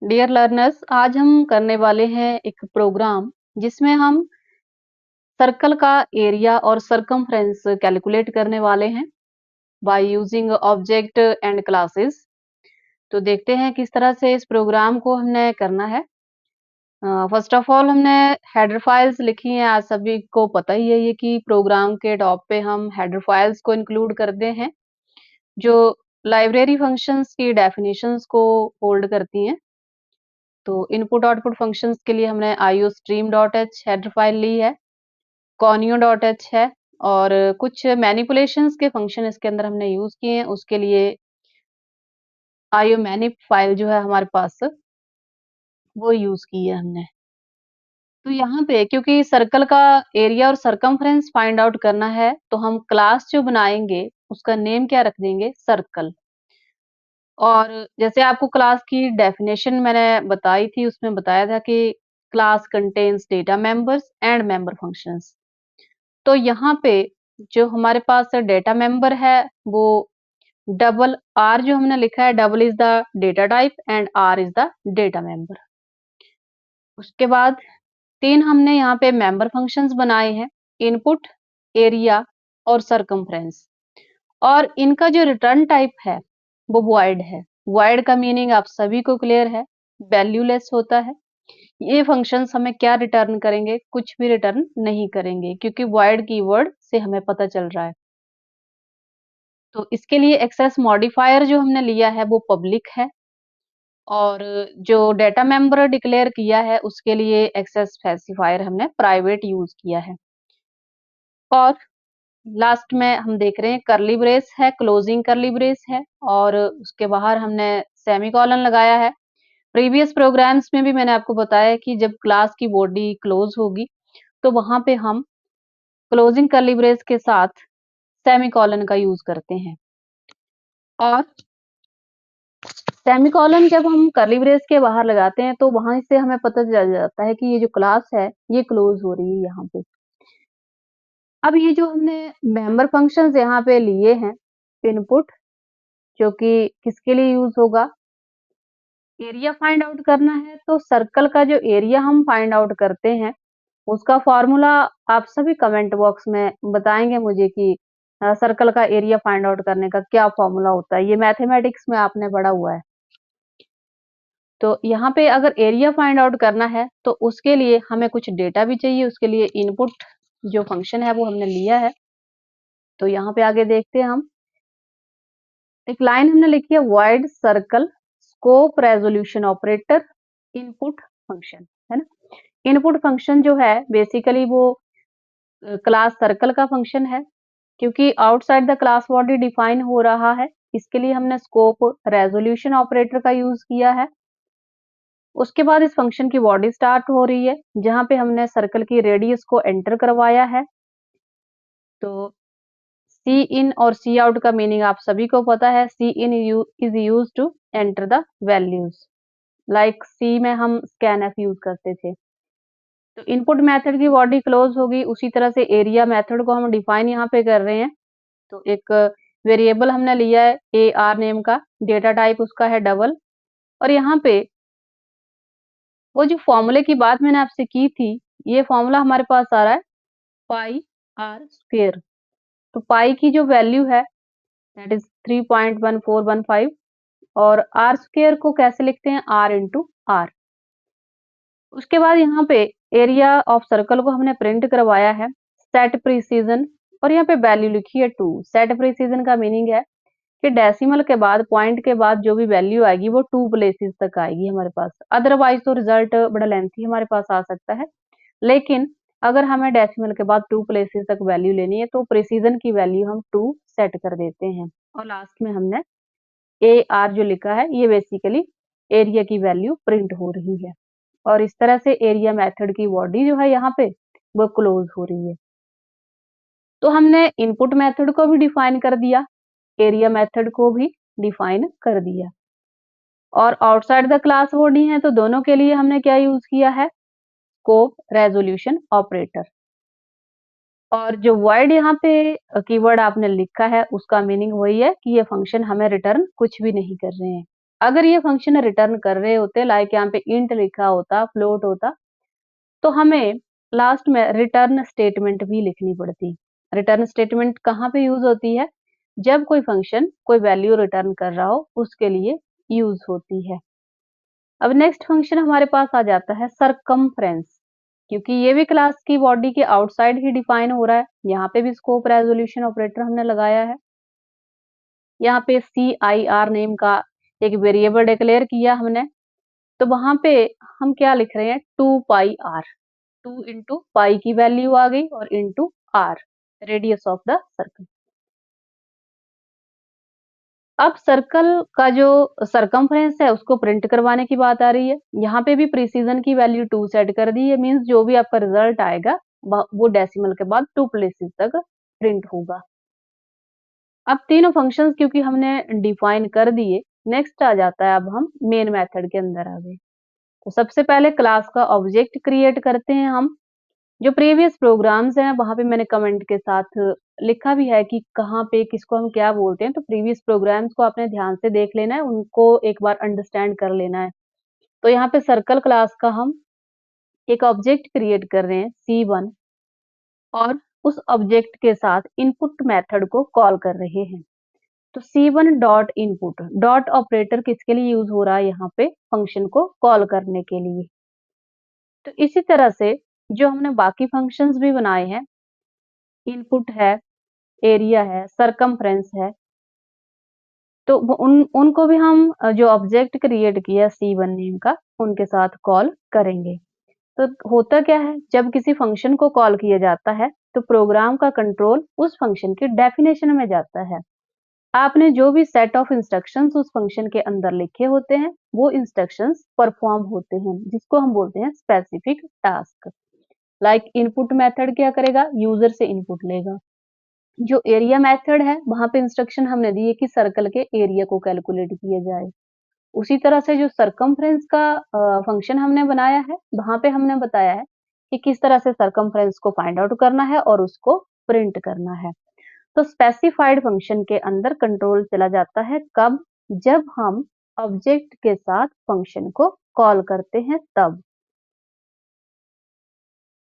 Dear learners, आज हम करने वाले हैं एक प्रोग्राम जिसमें हम सर्कल का एरिया और सरकमफ्रेंस कैलकुलेट करने वाले हैं by using object and classes. तो देखते हैं किस तरह से इस प्रोग्राम को हमने करना है। फर्स्ट ऑफ ऑल हमने हेडर फाइल्स लिखी हैं। आज सभी को पता ही है ये कि प्रोग्राम के टॉप पे हम हेडर फाइल्स को इंक्लूड करते हैं जो लाइब्रेरी फंक्शंस की डेफिनेशंस को होल्ड करती हैं। तो इनपुट आउटपुट फंक्शंस के लिए हमने iostream.h हेडर फाइल ली है, conio.h है और कुछ मैनिपुलेशंस के फंक्शन इसके अंदर हमने यूज किए हैं। उसके लिए iomanip फाइल जो है हमारे पास वो यूज की है हमने। तो यहाँ पे क्योंकि सर्कल का एरिया और सरकमफ्रेंस फाइंड आउट करना है तो हम क्लास जो बनाएंगे उसका नेम क्या रख देंगे, सर्कल। और जैसे आपको क्लास की डेफिनेशन मैंने बताई थी, उसमें बताया था कि class contains data members and member functions. तो यहाँ पे जो हमारे पास डेटा मेंबर है वो डबल आर जो हमने लिखा है, double is the data type and R is the data member. उसके बाद तीन हमने यहाँ पे मेंबर फंक्शंस बनाए हैं, इनपुट, एरिया और सरकमफ्रेंस। और इनका जो रिटर्न टाइप है वो वॉइड है। वॉइड का मीनिंग आप सभी को क्लियर है, वैल्यूलेस होता है। ये फंक्शंस हमें क्या रिटर्न करेंगे, कुछ भी रिटर्न नहीं करेंगे क्योंकि वॉइड कीवर्ड से हमें पता चल रहा है। तो इसके लिए एक्सेस मॉडिफायर जो हमने लिया है वो पब्लिक है और जो डेटा मेंबर डिक्लेयर किया है उसके लिए एक्सेस स्पेसिफायर हमने प्राइवेट यूज किया है। और लास्ट में हम देख रहे हैं करली ब्रेस है, क्लोजिंग करली ब्रेस है और उसके बाहर हमने सेमीकोलन लगाया है। प्रीवियस प्रोग्राम्स में भी मैंने आपको बताया कि जब क्लास की बॉडी क्लोज होगी तो वहां पे हम क्लोजिंग कर्ली ब्रेस के साथ सेमीकोलन का यूज करते हैं। और सेमीकोलन जब हम कर्ली ब्रेस के बाहर लगाते हैं तो वहां से हमें पता चल जाता है कि ये जो क्लास है ये क्लोज हो रही है यहाँ पे। अब ये जो हमने मेंबर फंक्शंस यहाँ पे लिए हैं, इनपुट जो कि किसके लिए यूज होगा, एरिया फाइंड आउट करना है। तो सर्कल का जो एरिया हम फाइंड आउट करते हैं उसका फॉर्मूला आप सभी कमेंट बॉक्स में बताएंगे मुझे कि सर्कल का एरिया फाइंड आउट करने का क्या फॉर्मूला होता है। ये मैथमेटिक्स में आपने पढ़ा हुआ है। तो यहाँ पे अगर एरिया फाइंड आउट करना है तो उसके लिए हमें कुछ डेटा भी चाहिए। उसके लिए इनपुट जो फंक्शन है वो हमने लिया है। तो यहाँ पे आगे देखते हैं हम, एक लाइन हमने लिखी है, wide circle scope resolution operator input function, है ना। इनपुट फंक्शन जो है बेसिकली वो क्लास सर्कल का फंक्शन है क्योंकि outside the class body define हो रहा है। इसके लिए हमने स्कोप रेजोल्यूशन ऑपरेटर का यूज किया है। उसके बाद इस फंक्शन की बॉडी स्टार्ट हो रही है जहां पे हमने सर्कल की रेडियस को एंटर करवाया है। तो सी इन और सी आउट का मीनिंग आप सभी को पता है। Cin is use to enter the values, like C में हम स्कैन एफ यूज करते थे। तो इनपुट मेथड की बॉडी क्लोज होगी, उसी तरह से एरिया मेथड को हम डिफाइन यहाँ पे कर रहे हैं। तो एक वेरिएबल हमने लिया है ए आर नेम का, डेटा टाइप उसका है डबल। और यहाँ पे वो जो फॉर्मूले की बात मैंने आपसे की थी, ये फॉर्मूला हमारे पास आ रहा है पाई आर स्क्वेयर। तो पाई की जो वैल्यू है दैट इज 3.1415 और आर स्क्वेयर को कैसे लिखते हैं, आर इंटू आर। उसके बाद यहाँ पे एरिया ऑफ सर्कल को हमने प्रिंट करवाया है सेट प्रिसीजन और यहाँ पे वैल्यू लिखी है 2। सेट प्रिसीजन का मीनिंग है कि डेसिमल के बाद, पॉइंट के बाद जो भी वैल्यू आएगी वो 2 प्लेसेस तक आएगी हमारे पास। अदरवाइज तो रिजल्ट बड़ा लेंथी हमारे पास आ सकता है, लेकिन अगर हमें डेसिमल के बाद 2 प्लेसेस तक वैल्यू लेनी है तो प्रिसीजन की वैल्यू हम 2 सेट कर देते हैं। और लास्ट में हमने ए आर जो लिखा है ये बेसिकली एरिया की वैल्यू प्रिंट हो रही है। और इस तरह से एरिया मेथड की बॉडी जो है यहाँ पे वो क्लोज हो रही है। तो हमने इनपुट मेथड को भी डिफाइन कर दिया, एरिया मेथड को भी डिफाइन कर दिया। और आउटसाइड द क्लास बॉडी है तो दोनों के लिए हमने क्या यूज किया है, स्कोप रेजोल्यूशन ऑपरेटर। और जो वर्ड यहाँ पे कीवर्ड आपने लिखा है उसका मीनिंग वही है कि ये फंक्शन हमें रिटर्न कुछ भी नहीं कर रहे हैं। अगर ये फंक्शन रिटर्न कर रहे होते लाइक यहाँ पे इंट लिखा होता, फ्लोट होता, तो हमें लास्ट में रिटर्न स्टेटमेंट भी लिखनी पड़ती। रिटर्न स्टेटमेंट कहाँ पे यूज़ होती है? जब कोई फंक्शन कोई वैल्यू रिटर्न कर रहा हो, उसके लिए यूज़ होती है। अब नेक्स्ट फंक्शन हमारे पास आ जाता है सरकमफ्रेंस, क्योंकि ये भी क्लास की बॉडी के आउटसाइड ही डिफाइन हो रहा है। यहाँ पे भी स्कोप रेज़ोल्यूशन ऑपरेटर हमने लगाया है। यहाँ पे CIR नेम का एक वेरिएबल डिक्लेयर किया हमने, तो वहाँ पे हम क्या लिख रहे हैं 2 पाई r, 2 इंटू पाई की वैल्यू आ गई और into r, radius of the circle. अब सर्कल का जो सरकमफ्रेंस है उसको प्रिंट करवाने की बात आ रही है। यहाँ पे भी प्रिसीजन की वैल्यू 2 सेट कर दी है, मीन्स जो भी आपका रिजल्ट आएगा वो डेसिमल के बाद 2 प्लेसेस तक प्रिंट होगा। अब तीनों फंक्शंस क्योंकि हमने डिफाइन कर दिए, नेक्स्ट आ जाता है अब हम मेन मेथड के अंदर आ गए। तो सबसे पहले क्लास का ऑब्जेक्ट क्रिएट करते हैं हम। जो प्रीवियस प्रोग्राम्स हैं वहाँ पे मैंने कमेंट के साथ लिखा भी है कि कहाँ पे किसको हम क्या बोलते हैं, तो प्रीवियस प्रोग्राम्स को आपने ध्यान से देख लेना है, उनको एक बार अंडरस्टैंड कर लेना है। तो यहाँ पे सर्कल क्लास का हम एक ऑब्जेक्ट क्रिएट कर रहे हैं C1 और उस ऑब्जेक्ट के साथ इनपुट मेथड को कॉल कर रहे हैं। तो C1 dot input dot operator किसके लिए यूज हो रहा है यहाँ पे फंक्शन को कॉल करने के लिए। तो इसी तरह से जो हमने बाकी फंक्शंस भी बनाए हैं, इनपुट है, एरिया है, सरकमफ्रेंस है, तो उनको भी हम जो ऑब्जेक्ट क्रिएट किया C1 नेम का उनके साथ कॉल करेंगे। तो होता क्या है जब किसी फंक्शन को कॉल किया जाता है तो प्रोग्राम का कंट्रोल उस फंक्शन की डेफिनेशन में जाता है। आपने जो भी सेट ऑफ इंस्ट्रक्शंस उस फंक्शन के अंदर लिखे होते हैं वो इंस्ट्रक्शंस परफॉर्म होते हैं, जिसको हम बोलते हैं specific task. Like input method क्या करेगा, यूजर से इनपुट लेगा। जो एरिया मेथड है वहां पे इंस्ट्रक्शन हमने दी है कि सर्कल के एरिया को कैलकुलेट किया जाए। उसी तरह से जो सरकमफ्रेंस का फंक्शन हमने बनाया है वहां पे हमने बताया है कि किस तरह से सरकमफ्रेंस को फाइंड आउट करना है और उसको प्रिंट करना है। तो स्पेसिफाइड फंक्शन के अंदर कंट्रोल चला जाता है कब, जब हम ऑब्जेक्ट के साथ फंक्शन को कॉल करते हैं तब।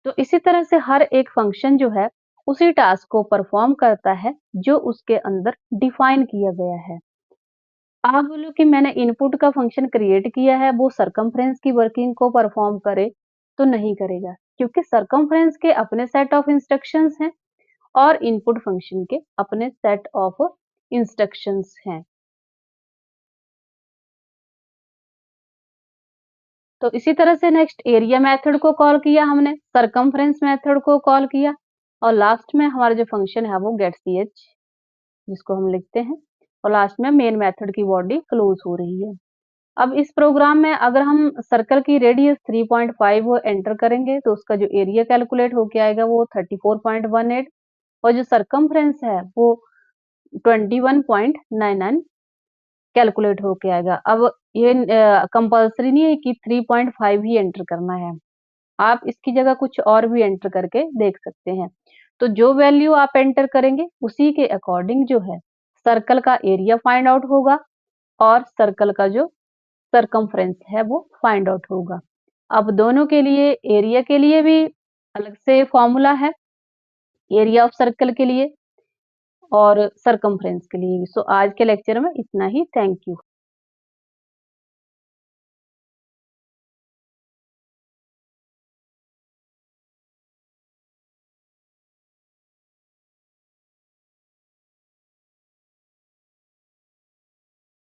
तो इसी तरह से हर एक फंक्शन जो है उसी टास्क को परफॉर्म करता है जो उसके अंदर डिफाइन किया गया है। आप बोलो कि मैंने इनपुट का फंक्शन क्रिएट किया है वो सरकमफ्रेंस की वर्किंग को परफॉर्म करे, तो नहीं करेगा, क्योंकि सरकमफ्रेंस के अपने सेट ऑफ इंस्ट्रक्शंस हैं और इनपुट फंक्शन के अपने सेट ऑफ इंस्ट्रक्शंस हैं। तो इसी तरह से नेक्स्ट एरिया मेथड को कॉल किया हमने, सरकमफ्रेंस मेथड को कॉल किया और लास्ट में हमारा जो फंक्शन है वो गेट ch जिसको हम लिखते हैं और लास्ट में मेन मेथड की बॉडी क्लोज हो रही है। अब इस प्रोग्राम में अगर हम सर्कल की रेडियस 3.5 एंटर करेंगे तो उसका जो एरिया कैलकुलेट होके आएगा वो 34.18 और जो सरकमफ्रेंस है वो 21.99 कैलकुलेट होके आएगा। अब ये कंपल्सरी नहीं है कि 3.5 ही एंटर करना है, आप इसकी जगह कुछ और भी एंटर करके देख सकते हैं। तो जो वैल्यू आप एंटर करेंगे उसी के अकॉर्डिंग जो है सर्कल का एरिया फाइंड आउट होगा और सर्कल का जो सरकमफ्रेंस है वो फाइंड आउट होगा। अब दोनों के लिए एरिया के लिए भी अलग से फॉर्मूला है, एरिया ऑफ सर्कल के लिए और सरकमफ्रेंस के लिए भी। सो आज के लेक्चर में इतना ही। Thank you.